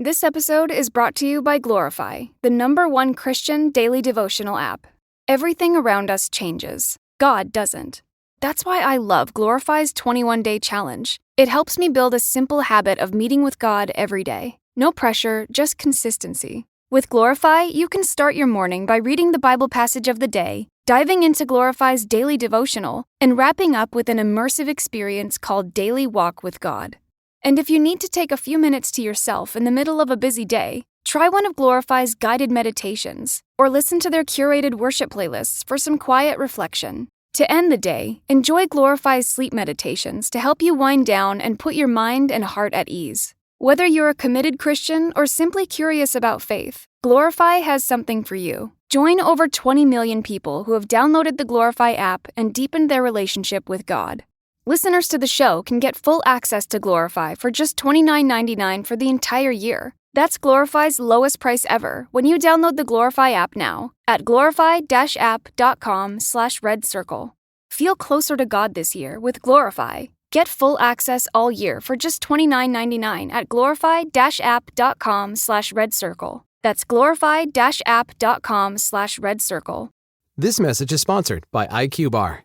This episode is brought to you by Glorify, the #1 Christian daily devotional app. Everything around us changes. God doesn't. That's why I love Glorify's 21-day challenge. It helps me build a simple habit of meeting with God every day. No pressure, just consistency. With Glorify, you can start your morning by reading the Bible passage of the day, diving into Glorify's daily devotional, and wrapping up with an immersive experience called Daily Walk with God. And if you need to take a few minutes to yourself in the middle of a busy day, try one of Glorify's guided meditations, or listen to their curated worship playlists for some quiet reflection. To end the day, enjoy Glorify's sleep meditations to help you wind down and put your mind and heart at ease. Whether you're a committed Christian or simply curious about faith, Glorify has something for you. Join over 20 million people who have downloaded the Glorify app and deepened their relationship with God. Listeners to the show can get full access to Glorify for just $29.99 for the entire year. That's Glorify's lowest price ever when you download the Glorify app now at glorify-app.com/redcircle. Feel closer to God this year with Glorify. Get full access all year for just $29.99 at glorify-app.com/redcircle. That's glorify-app.com/redcircle. This message is sponsored by IQ Bar.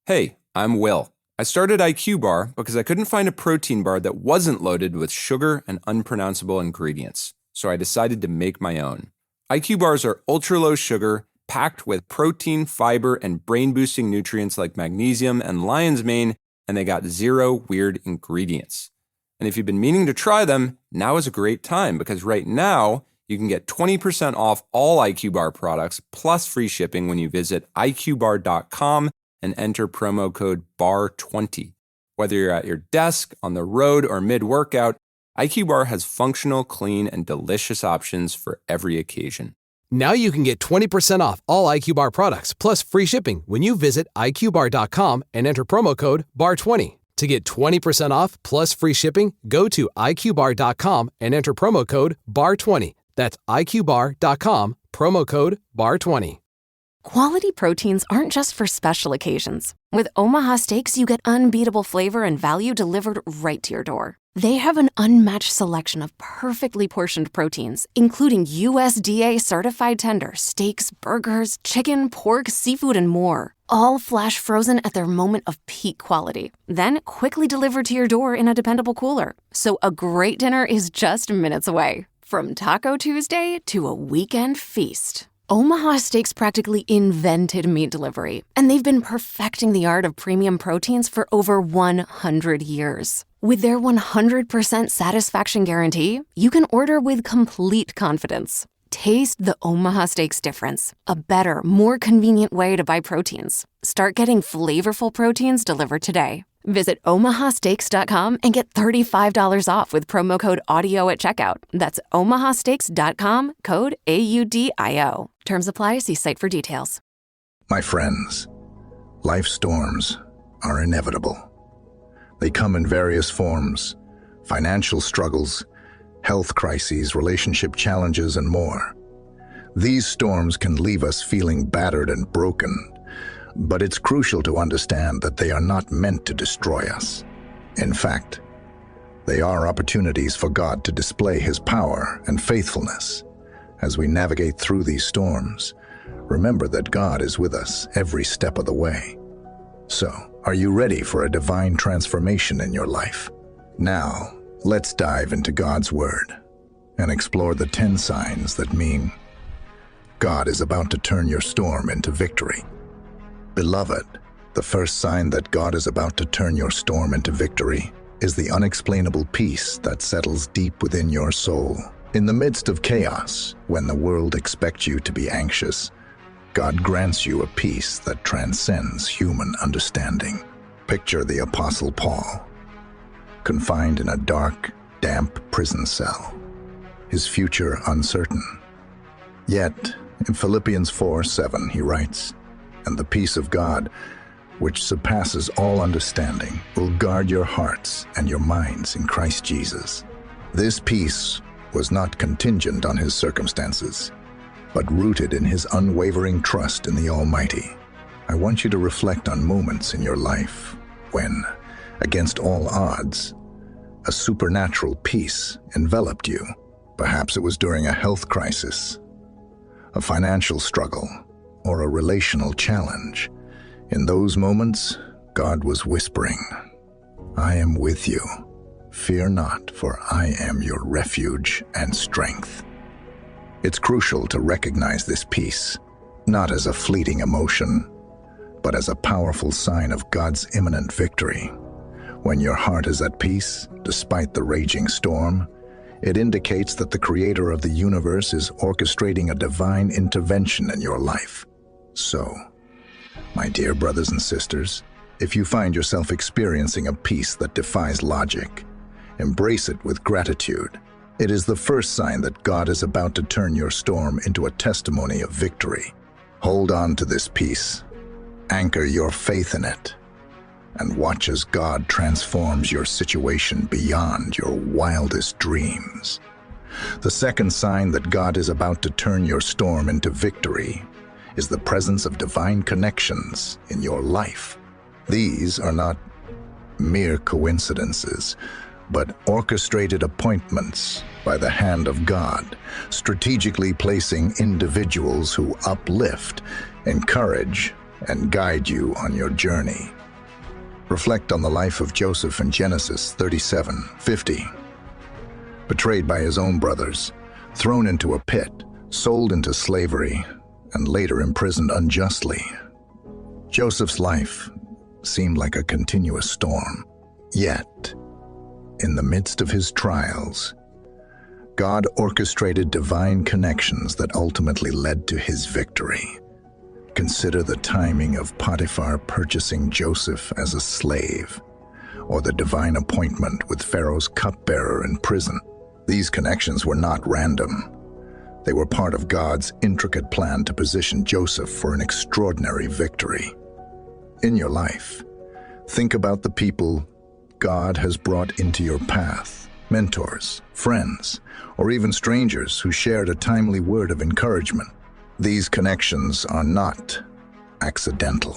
Hey, I'm Will. I started IQ Bar because I couldn't find a protein bar that wasn't loaded with sugar and unpronounceable ingredients, so I decided to make my own. IQ Bars are ultra-low sugar, packed with protein, fiber, and brain-boosting nutrients like magnesium and lion's mane, and they got 0 weird ingredients. And if you've been meaning to try them, now is a great time because right now, you can get 20% off all IQ Bar products plus free shipping when you visit iqbar.com and enter promo code BAR20. Whether you're at your desk, on the road, or mid-workout, IQ Bar has functional, clean, and delicious options for every occasion. Now you can get 20% off all IQ Bar products plus free shipping when you visit iqbar.com and enter promo code BAR20. To get 20% off plus free shipping, go to iqbar.com and enter promo code BAR20. That's iqbar.com, promo code BAR20. Quality proteins aren't just for special occasions. With Omaha Steaks, you get unbeatable flavor and value delivered right to your door. They have an unmatched selection of perfectly portioned proteins, including USDA-certified tender steaks, burgers, chicken, pork, seafood, and more. All flash frozen at their moment of peak quality. Then quickly delivered to your door in a dependable cooler. So a great dinner is just minutes away. From Taco Tuesday to a weekend feast. Omaha Steaks practically invented meat delivery, and they've been perfecting the art of premium proteins for over 100 years. With their 100% satisfaction guarantee, you can order with complete confidence. Taste the Omaha Steaks difference, a better, more convenient way to buy proteins. Start getting flavorful proteins delivered today. Visit omahasteaks.com and get $35 off with promo code AUDIO at checkout. That's omahasteaks.com, code AUDIO. Terms apply. See site for details. My friends, life storms are inevitable. They come in various forms: financial struggles, health crises, relationship challenges, and more. These storms can leave us feeling battered and broken, but it's crucial to understand that they are not meant to destroy us. In fact, they are opportunities for God to display His power and faithfulness. As we navigate through these storms, remember that God is with us every step of the way. So, are you ready for a divine transformation in your life? Now, let's dive into God's Word and explore the 10 signs that mean God is about to turn your storm into victory. Beloved, the first sign that God is about to turn your storm into victory is the unexplainable peace that settles deep within your soul. In the midst of chaos, when the world expects you to be anxious, God grants you a peace that transcends human understanding. Picture the Apostle Paul, confined in a dark, damp prison cell, his future uncertain. Yet, in Philippians 4:7, he writes, "And the peace of God, which surpasses all understanding, will guard your hearts and your minds in Christ Jesus." This peace was not contingent on his circumstances, but rooted in his unwavering trust in the Almighty. I want you to reflect on moments in your life when, against all odds, a supernatural peace enveloped you. Perhaps it was during a health crisis, a financial struggle, or a relational challenge. In those moments, God was whispering, "I am with you. Fear not, for I am your refuge and strength." It's crucial to recognize this peace, not as a fleeting emotion, but as a powerful sign of God's imminent victory. When your heart is at peace, despite the raging storm, it indicates that the Creator of the universe is orchestrating a divine intervention in your life. So, my dear brothers and sisters, if you find yourself experiencing a peace that defies logic, embrace it with gratitude. It is the first sign that God is about to turn your storm into a testimony of victory. Hold on to this peace, anchor your faith in it, and watch as God transforms your situation beyond your wildest dreams. The second sign that God is about to turn your storm into victory is the presence of divine connections in your life. These are not mere coincidences, but orchestrated appointments by the hand of God, strategically placing individuals who uplift, encourage, and guide you on your journey. Reflect on the life of Joseph in Genesis 37:50. Betrayed by his own brothers, thrown into a pit, sold into slavery, and later imprisoned unjustly. Joseph's life seemed like a continuous storm. Yet, in the midst of his trials, God orchestrated divine connections that ultimately led to his victory. Consider the timing of Potiphar purchasing Joseph as a slave, or the divine appointment with Pharaoh's cupbearer in prison. These connections were not random. They were part of God's intricate plan to position Joseph for an extraordinary victory. In your life, think about the people God has brought into your path, mentors, friends, or even strangers who shared a timely word of encouragement. These connections are not accidental.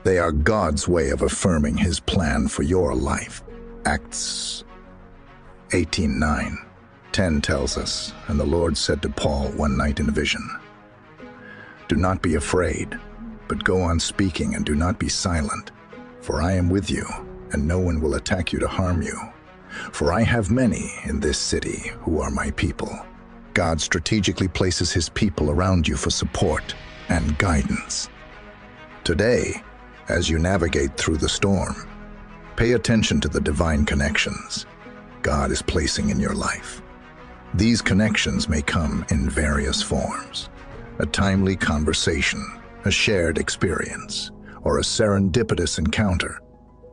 They are God's way of affirming his plan for your life. Acts 18:9-10 tells us, "And the Lord said to Paul one night in a vision, 'Do not be afraid, but go on speaking and do not be silent, for I am with you, and no one will attack you to harm you. For I have many in this city who are my people.'" God strategically places his people around you for support and guidance. Today, as you navigate through the storm, pay attention to the divine connections God is placing in your life. These connections may come in various forms: a timely conversation, a shared experience, or a serendipitous encounter.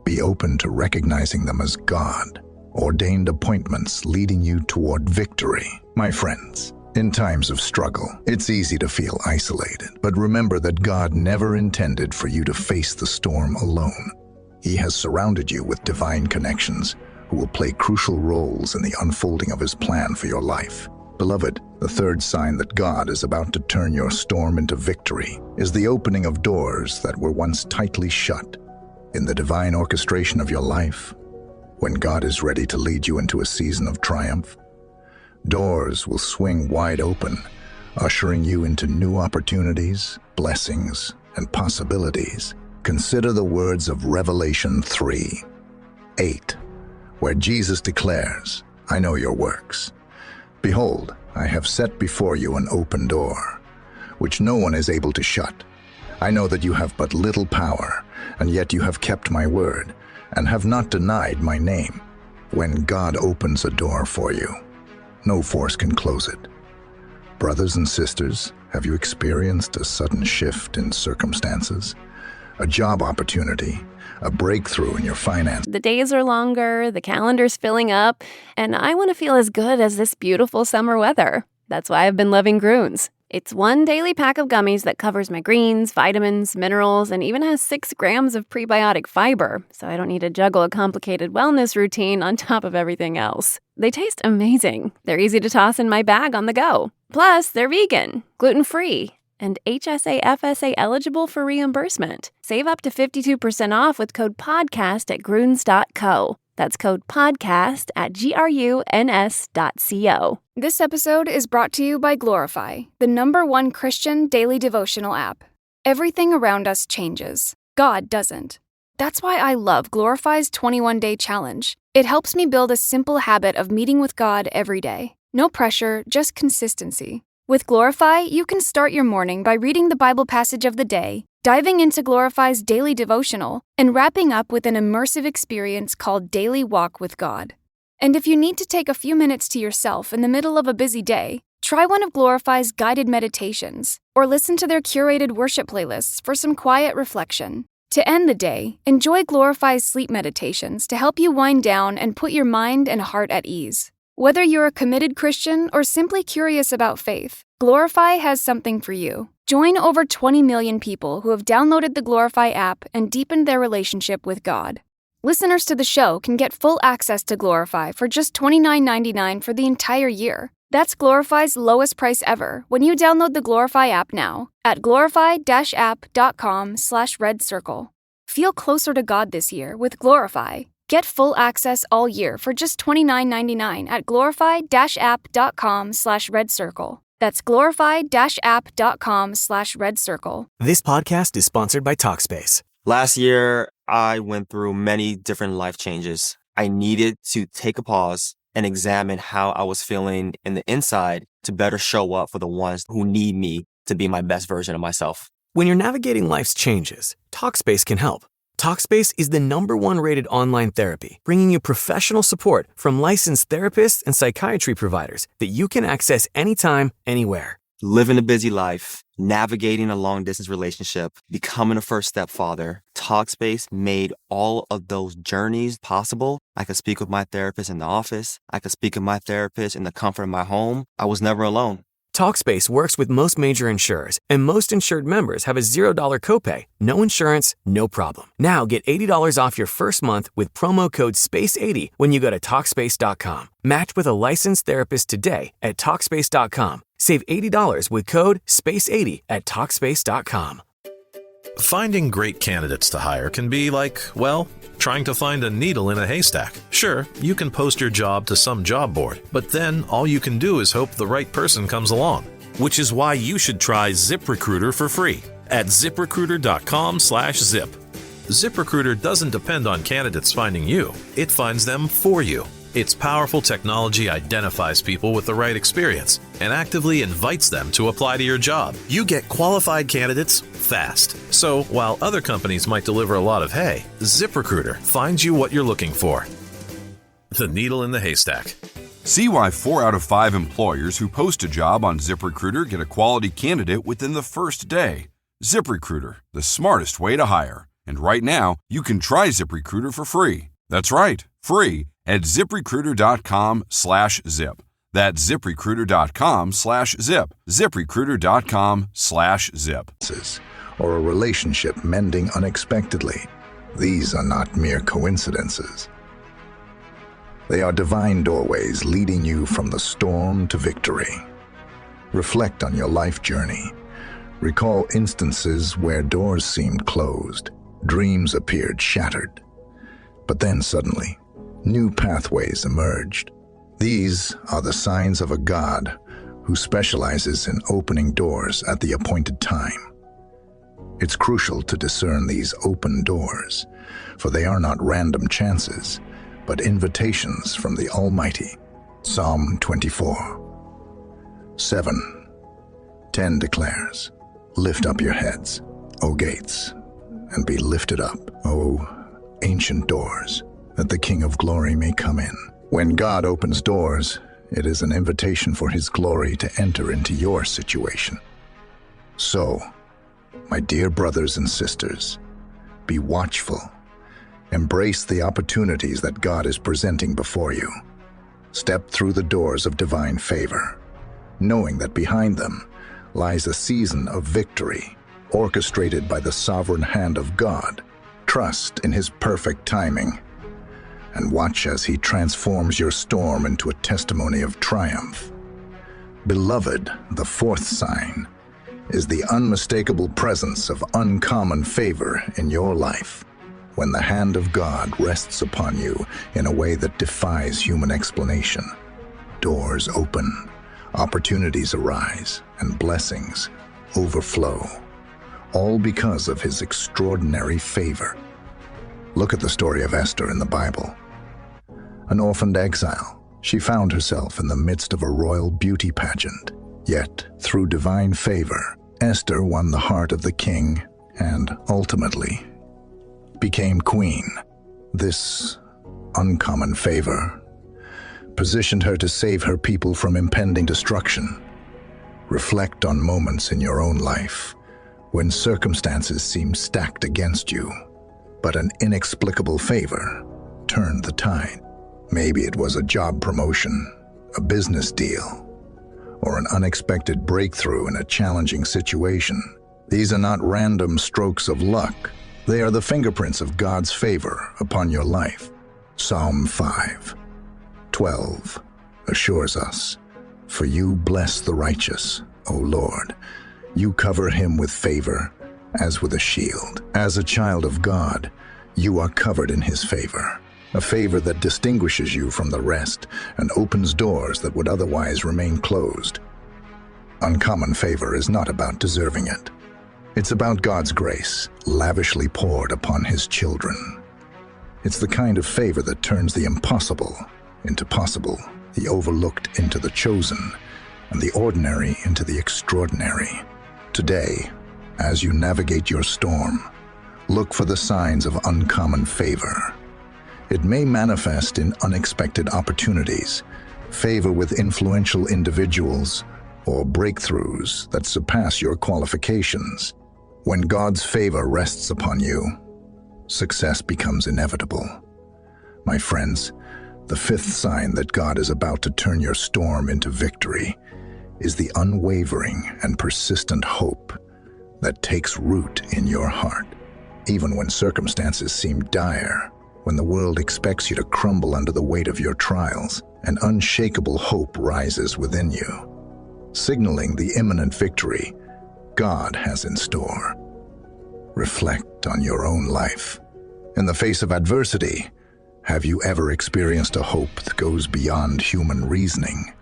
Be open to recognizing them as God-ordained appointments leading you toward victory. My friends, in times of struggle, it's easy to feel isolated, but remember that God never intended for you to face the storm alone. He has surrounded you with divine connections who will play crucial roles in the unfolding of his plan for your life. Beloved, the third sign that God is about to turn your storm into victory is the opening of doors that were once tightly shut. In the divine orchestration of your life, when God is ready to lead you into a season of triumph, doors will swing wide open, ushering you into new opportunities, blessings, and possibilities. Consider the words of Revelation 3:8, where Jesus declares, "I know your works. Behold, I have set before you an open door, which no one is able to shut. I know that you have but little power, and yet you have kept my word, and have not denied my name." When God opens a door for you, no force can close it. Brothers and sisters, have you experienced a sudden shift in circumstances? A job opportunity, a breakthrough in your finances? The days are longer, the calendar's filling up, and I want to feel as good as this beautiful summer weather. That's why I've been loving Groons. It's one daily pack of gummies that covers my greens, vitamins, minerals, and even has 6 grams of prebiotic fiber, so I don't need to juggle a complicated wellness routine on top of everything else. They taste amazing. They're easy to toss in my bag on the go. Plus, they're vegan, gluten-free, and HSA/FSA eligible for reimbursement. Save up to 52% off with code PODCAST at Groons.co. That's code PODCAST at GRUNS.co. This episode is brought to you by Glorify, the #1 Christian daily devotional app. Everything around us changes. God doesn't. That's why I love Glorify's 21-day challenge. It helps me build a simple habit of meeting with God every day. No pressure, just consistency. With Glorify, you can start your morning by reading the Bible passage of the day, diving into Glorify's daily devotional, and wrapping up with an immersive experience called Daily Walk with God. And if you need to take a few minutes to yourself in the middle of a busy day, try one of Glorify's guided meditations, or listen to their curated worship playlists for some quiet reflection. To end the day, enjoy Glorify's sleep meditations to help you wind down and put your mind and heart at ease. Whether you're a committed Christian or simply curious about faith, Glorify has something for you. Join over 20 million people who have downloaded the Glorify app and deepened their relationship with God. Listeners to the show can get full access to Glorify for just $29.99 for the entire year. That's Glorify's lowest price ever when you download the Glorify app now at glorify-app.com/redcircle. Feel closer to God this year with Glorify. Get full access all year for just $29.99 at glorify-app.com/redcircle. That's glorify-app.com/redcircle. This podcast is sponsored by Talkspace. Last year, I went through many different life changes. I needed to take a pause and examine how I was feeling in the inside to better show up for the ones who need me to be my best version of myself. When you're navigating life's changes, Talkspace can help. Talkspace is the #1 rated online therapy, bringing you professional support from licensed therapists and psychiatry providers that you can access anytime, anywhere. Living a busy life, navigating a long-distance relationship, becoming a first-step father, Talkspace made all of those journeys possible. I could speak with my therapist in the office. I could speak with my therapist in the comfort of my home. I was never alone. Talkspace works with most major insurers, and most insured members have a $0 copay. No insurance, no problem. Now get $80 off your first month with promo code SPACE80 when you go to Talkspace.com. Match with a licensed therapist today at Talkspace.com. Save $80 with code SPACE80 at Talkspace.com. Finding great candidates to hire can be like, well, trying to find a needle in a haystack. Sure, you can post your job to some job board, but then all you can do is hope the right person comes along. Which is why you should try ZipRecruiter for free at ZipRecruiter.com/zip. ZipRecruiter doesn't depend on candidates finding you. It finds them for you. Its powerful technology identifies people with the right experience and actively invites them to apply to your job. You get qualified candidates fast. So while other companies might deliver a lot of hay, ZipRecruiter finds you what you're looking for. The needle in the haystack. See why 4 out of 5 employers who post a job on ZipRecruiter get a quality candidate within the first day. ZipRecruiter, the smartest way to hire. And right now, you can try ZipRecruiter for free. That's right, free at ZipRecruiter.com/zip. That's ZipRecruiter.com/zip. ZipRecruiter.com/zip. Or a relationship mending unexpectedly. These are not mere coincidences. They are divine doorways leading you from the storm to victory. Reflect on your life journey. Recall instances where doors seemed closed, dreams appeared shattered. But then suddenly, new pathways emerged. These are the signs of a God who specializes in opening doors at the appointed time. It's crucial to discern these open doors, for they are not random chances, but invitations from the Almighty. Psalm 24:7-10 declares, "Lift up your heads, O gates, and be lifted up, O ancient doors, that the King of glory may come in." When God opens doors, it is an invitation for His glory to enter into your situation. So, my dear brothers and sisters, be watchful. Embrace the opportunities that God is presenting before you. Step through the doors of divine favor, knowing that behind them lies a season of victory, orchestrated by the sovereign hand of God. Trust in His perfect timing, and watch as He transforms your storm into a testimony of triumph. Beloved, the fourth sign is the unmistakable presence of uncommon favor in your life. when the hand of God rests upon you in a way that defies human explanation. Doors open, opportunities arise, and blessings overflow, all because of his extraordinary favor. Look at the story of Esther in the Bible. An orphaned exile, she found herself in the midst of a royal beauty pageant. Yet, through divine favor, Esther won the heart of the king and, ultimately, became queen. This uncommon favor positioned her to save her people from impending destruction. Reflect on moments in your own life when circumstances seem stacked against you, but an inexplicable favor turned the tide. Maybe it was a job promotion, a business deal, or an unexpected breakthrough in a challenging situation. These are not random strokes of luck. They are the fingerprints of God's favor upon your life. Psalm 5:12 assures us, "For you bless the righteous, O Lord. You cover him with favor as with a shield." As a child of God, you are covered in his favor, a favor that distinguishes you from the rest and opens doors that would otherwise remain closed. Uncommon favor is not about deserving it. It's about God's grace, lavishly poured upon his children. It's the kind of favor that turns the impossible into possible, the overlooked into the chosen, and the ordinary into the extraordinary. Today, as you navigate your storm, look for the signs of uncommon favor. It may manifest in unexpected opportunities, favor with influential individuals, or breakthroughs that surpass your qualifications. When God's favor rests upon you, success becomes inevitable. My friends, the fifth sign that God is about to turn your storm into victory is the unwavering and persistent hope that takes root in your heart. Even when circumstances seem dire, when the world expects you to crumble under the weight of your trials, an unshakable hope rises within you, signaling the imminent victory God has in store. Reflect on your own life. In the face of adversity, have you ever experienced a hope that goes beyond human reasoning?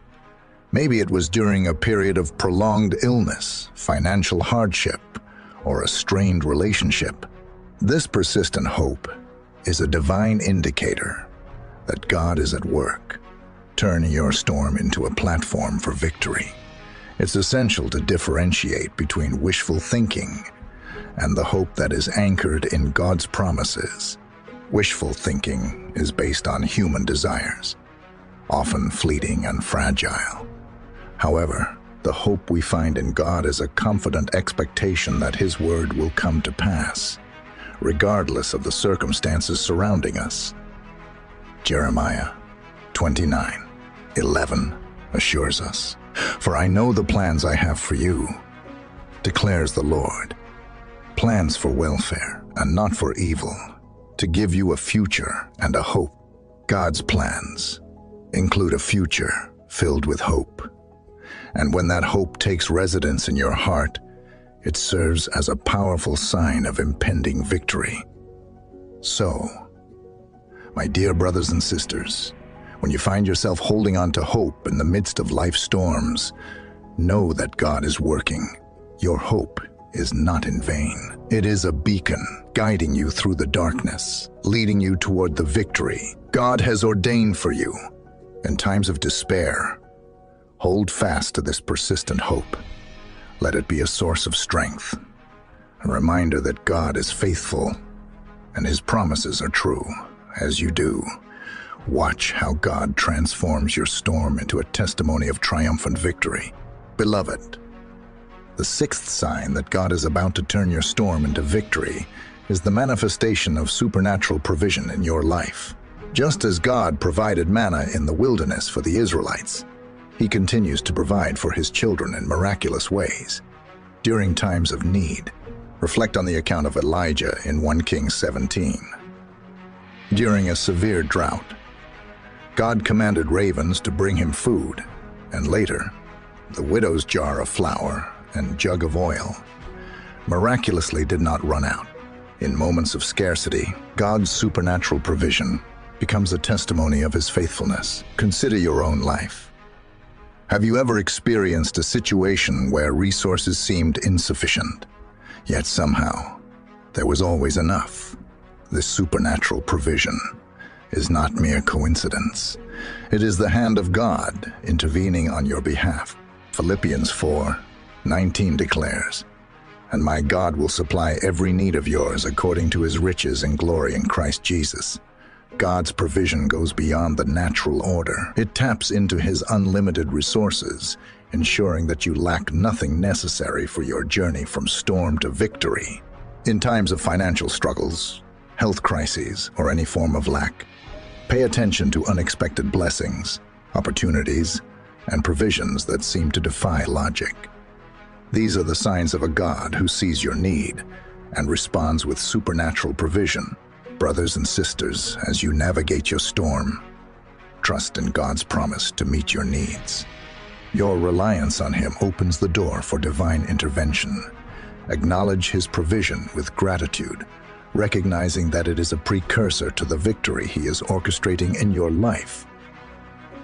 Maybe it was during a period of prolonged illness, financial hardship, or a strained relationship. This persistent hope is a divine indicator that God is at work, turning your storm into a platform for victory. It's essential to differentiate between wishful thinking and the hope that is anchored in God's promises. Wishful thinking is based on human desires, often fleeting and fragile. However, the hope we find in God is a confident expectation that his word will come to pass, regardless of the circumstances surrounding us. Jeremiah 29:11 assures us, "For I know the plans I have for you, declares the Lord, plans for welfare and not for evil, to give you a future and a hope." God's plans include a future filled with hope. And when that hope takes residence in your heart, it serves as a powerful sign of impending victory. So, my dear brothers and sisters, when you find yourself holding on to hope in the midst of life's storms, know that God is working. Your hope is not in vain. It is a beacon guiding you through the darkness, leading you toward the victory God has ordained for you. In times of despair, hold fast to this persistent hope. Let it be a source of strength, a reminder that God is faithful and his promises are true. As you do, watch how God transforms your storm into a testimony of triumphant victory. Beloved, the sixth sign that God is about to turn your storm into victory is the manifestation of supernatural provision in your life. Just as God provided manna in the wilderness for the Israelites, he continues to provide for his children in miraculous ways. During times of need, reflect on the account of Elijah in 1 Kings 17. During a severe drought, God commanded ravens to bring him food, and later, the widow's jar of flour and jug of oil miraculously did not run out. In moments of scarcity, God's supernatural provision becomes a testimony of his faithfulness. Consider your own life. Have you ever experienced a situation where resources seemed insufficient, yet somehow there was always enough? This supernatural provision is not mere coincidence. It is the hand of God intervening on your behalf. Philippians 4:19 declares, "And my God will supply every need of yours according to his riches and glory in Christ Jesus." God's provision goes beyond the natural order. It taps into his unlimited resources, ensuring that you lack nothing necessary for your journey from storm to victory. In times of financial struggles, health crises, or any form of lack, pay attention to unexpected blessings, opportunities, and provisions that seem to defy logic. These are the signs of a God who sees your need and responds with supernatural provision. Brothers and sisters, as you navigate your storm, trust in God's promise to meet your needs. Your reliance on him opens the door for divine intervention. Acknowledge his provision with gratitude, recognizing that it is a precursor to the victory he is orchestrating in your life.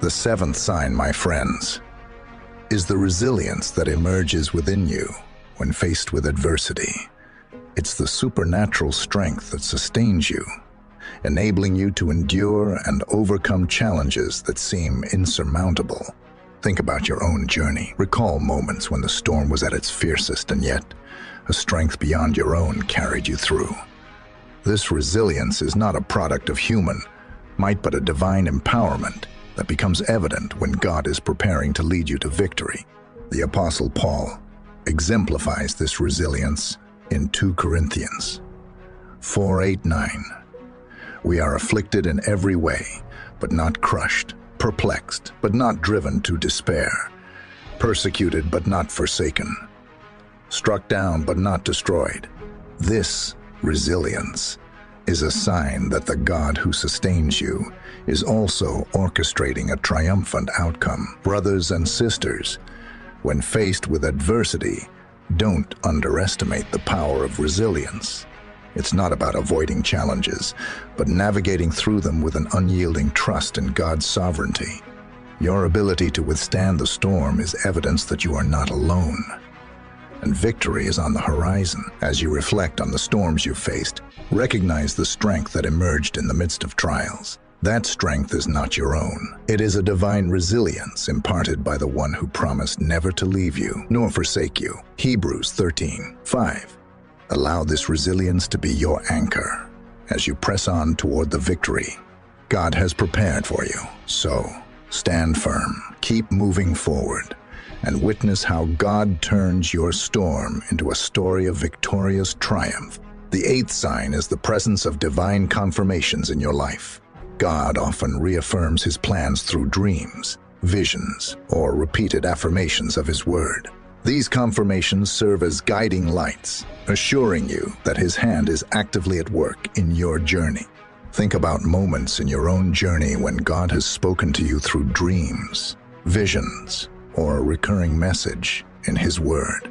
The seventh sign, my friends, is the resilience that emerges within you when faced with adversity. It's the supernatural strength that sustains you, enabling you to endure and overcome challenges that seem insurmountable. Think about your own journey. Recall moments when the storm was at its fiercest, and yet a strength beyond your own carried you through. This resilience is not a product of human might, but a divine empowerment that becomes evident when God is preparing to lead you to victory. The Apostle Paul exemplifies this resilience in 2 Corinthians 4:8-9. "We are afflicted in every way, but not crushed, perplexed, but not driven to despair, persecuted, but not forsaken, struck down, but not destroyed." This resilience is a sign that the God who sustains you is also orchestrating a triumphant outcome. Brothers and sisters, when faced with adversity, don't underestimate the power of resilience. It's not about avoiding challenges, but navigating through them with an unyielding trust in God's sovereignty. Your ability to withstand the storm is evidence that you are not alone, and victory is on the horizon. As you reflect on the storms you've faced, recognize the strength that emerged in the midst of trials. That strength is not your own. It is a divine resilience imparted by the one who promised never to leave you nor forsake you. Hebrews 13:5. Allow this resilience to be your anchor as you press on toward the victory God has prepared for you. So, stand firm, keep moving forward, and witness how God turns your storm into a story of victorious triumph. The eighth sign is the presence of divine confirmations in your life. God often reaffirms his plans through dreams, visions, or repeated affirmations of his word. These confirmations serve as guiding lights, assuring you that his hand is actively at work in your journey. Think about moments in your own journey when God has spoken to you through dreams, visions, or a recurring message in his word.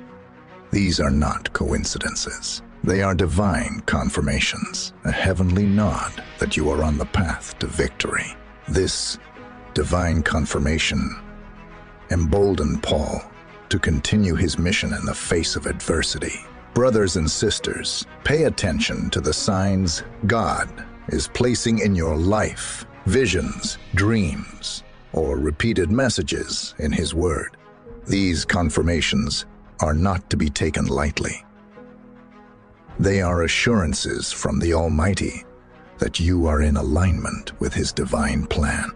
These are not coincidences. They are divine confirmations, a heavenly nod that you are on the path to victory. This divine confirmation emboldened Paul to continue his mission in the face of adversity. Brothers and sisters, pay attention to the signs God is placing in your life: visions, dreams, or repeated messages in his word. These confirmations are not to be taken lightly. They are assurances from the Almighty that you are in alignment with his divine plan.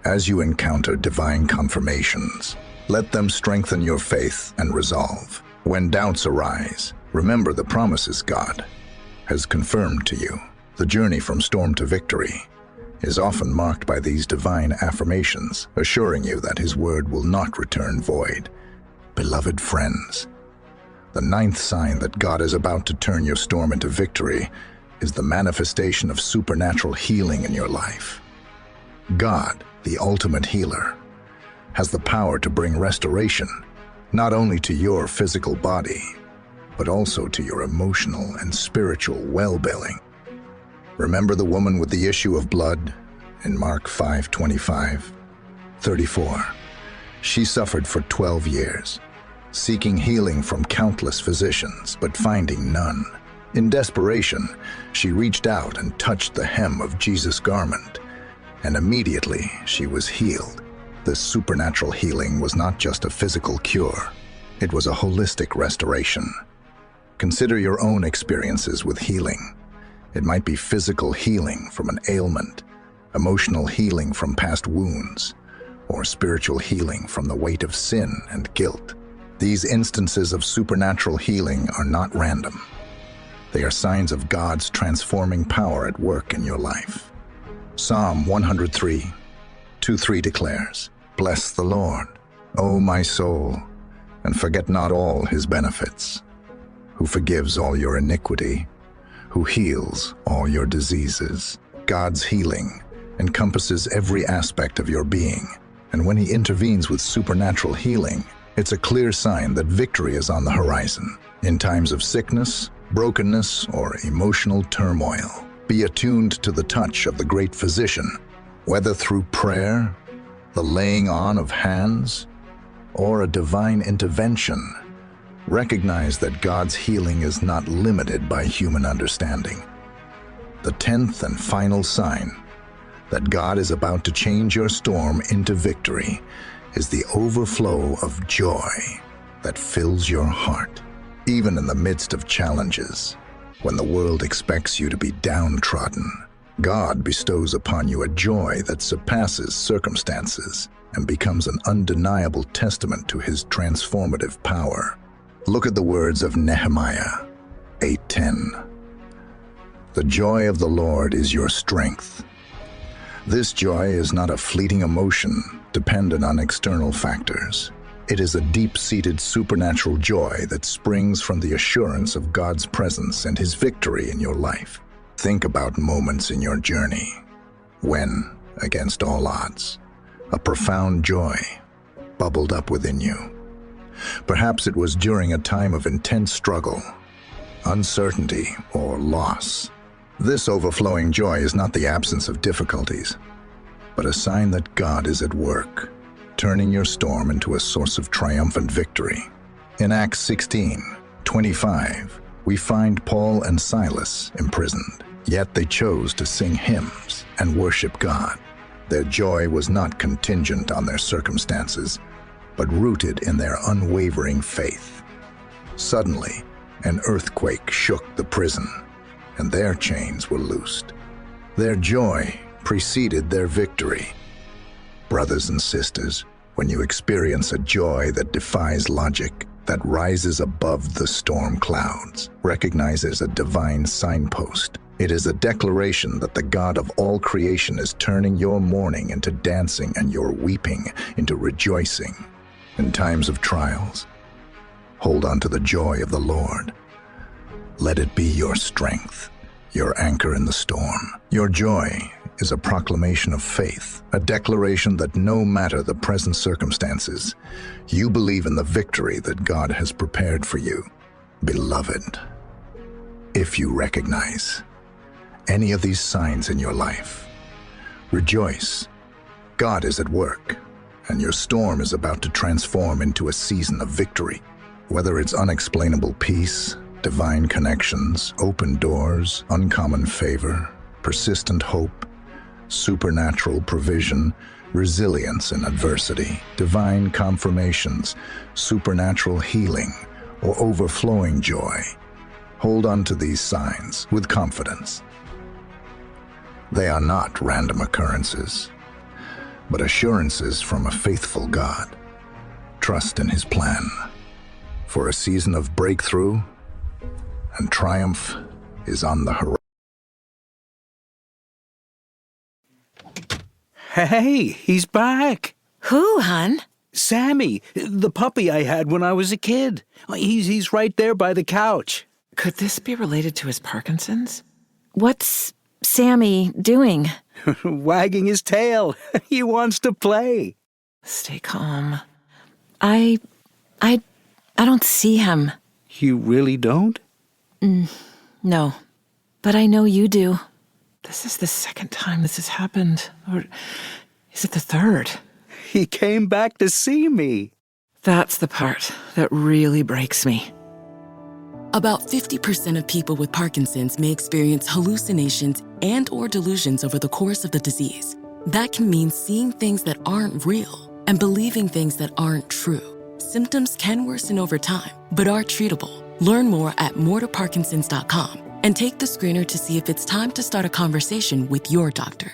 As you encounter divine confirmations, let them strengthen your faith and resolve. When doubts arise, remember the promises God has confirmed to you. The journey from storm to victory is often marked by these divine affirmations, assuring you that his word will not return void. Beloved friends, the ninth sign that God is about to turn your storm into victory is the manifestation of supernatural healing in your life. God, the ultimate healer, has the power to bring restoration, not only to your physical body, but also to your emotional and spiritual well-being. Remember the woman with the issue of blood in Mark 5:25-34. She suffered for 12 years, seeking healing from countless physicians, but finding none. In desperation, she reached out and touched the hem of Jesus' garment, and immediately she was healed. This supernatural healing was not just a physical cure, it was a holistic restoration. Consider your own experiences with healing. It might be physical healing from an ailment, emotional healing from past wounds, or spiritual healing from the weight of sin and guilt. These instances of supernatural healing are not random. They are signs of God's transforming power at work in your life. Psalm 103:2-3 declares, "Bless the Lord, O my soul, and forget not all his benefits, who forgives all your iniquity, who heals all your diseases." God's healing encompasses every aspect of your being, and when he intervenes with supernatural healing, it's a clear sign that victory is on the horizon. In times of sickness, brokenness, or emotional turmoil, be attuned to the touch of the great physician, whether through prayer, the laying on of hands, or a divine intervention. Recognize that God's healing is not limited by human understanding. The 10th and final sign that God is about to change your storm into victory is the overflow of joy that fills your heart. Even in the midst of challenges, when the world expects you to be downtrodden, God bestows upon you a joy that surpasses circumstances and becomes an undeniable testament to his transformative power. Look at the words of Nehemiah 8:10. "The joy of the Lord is your strength." This joy is not a fleeting emotion dependent on external factors. It is a deep-seated supernatural joy that springs from the assurance of God's presence and his victory in your life. Think about moments in your journey when, against all odds, a profound joy bubbled up within you. Perhaps it was during a time of intense struggle, uncertainty, or loss. This overflowing joy is not the absence of difficulties, but a sign that God is at work, turning your storm into a source of triumphant victory. In Acts 16:25, we find Paul and Silas imprisoned, yet they chose to sing hymns and worship God. Their joy was not contingent on their circumstances, but rooted in their unwavering faith. Suddenly, an earthquake shook the prison, and their chains were loosed. Their joy preceded their victory. Brothers and sisters, when you experience a joy that defies logic, that rises above the storm clouds, recognize it as a divine signpost. It is a declaration that the God of all creation is turning your mourning into dancing and your weeping into rejoicing. In times of trials, hold on to the joy of the Lord. Let it be your strength, your anchor in the storm. Your joy is a proclamation of faith, a declaration that no matter the present circumstances, you believe in the victory that God has prepared for you. Beloved, if you recognize any of these signs in your life, rejoice. God is at work, and your storm is about to transform into a season of victory. Whether it's unexplainable peace, divine connections, open doors, uncommon favor, persistent hope, supernatural provision, resilience in adversity, divine confirmations, supernatural healing, or overflowing joy, hold on to these signs with confidence. They are not random occurrences, but assurances from a faithful God. Trust in his plan, for a season of breakthrough and triumph is on the horizon. Hey, he's back. Who, hon? Sammy, the puppy I had when I was a kid. He's right there by the couch. Could this be related to his Parkinson's? What's Sammy doing? Wagging his tail. He wants to play. Stay calm. I don't see him. You really don't? No, but I know you do. This is the second time this has happened. Or is it the third? He came back to see me. That's the part that really breaks me. About 50% of people with Parkinson's may experience hallucinations and/or delusions over the course of the disease. That can mean seeing things that aren't real and believing things that aren't true. Symptoms can worsen over time, but are treatable. Learn more at moretoparkinsons.com and take the screener to see if it's time to start a conversation with your doctor.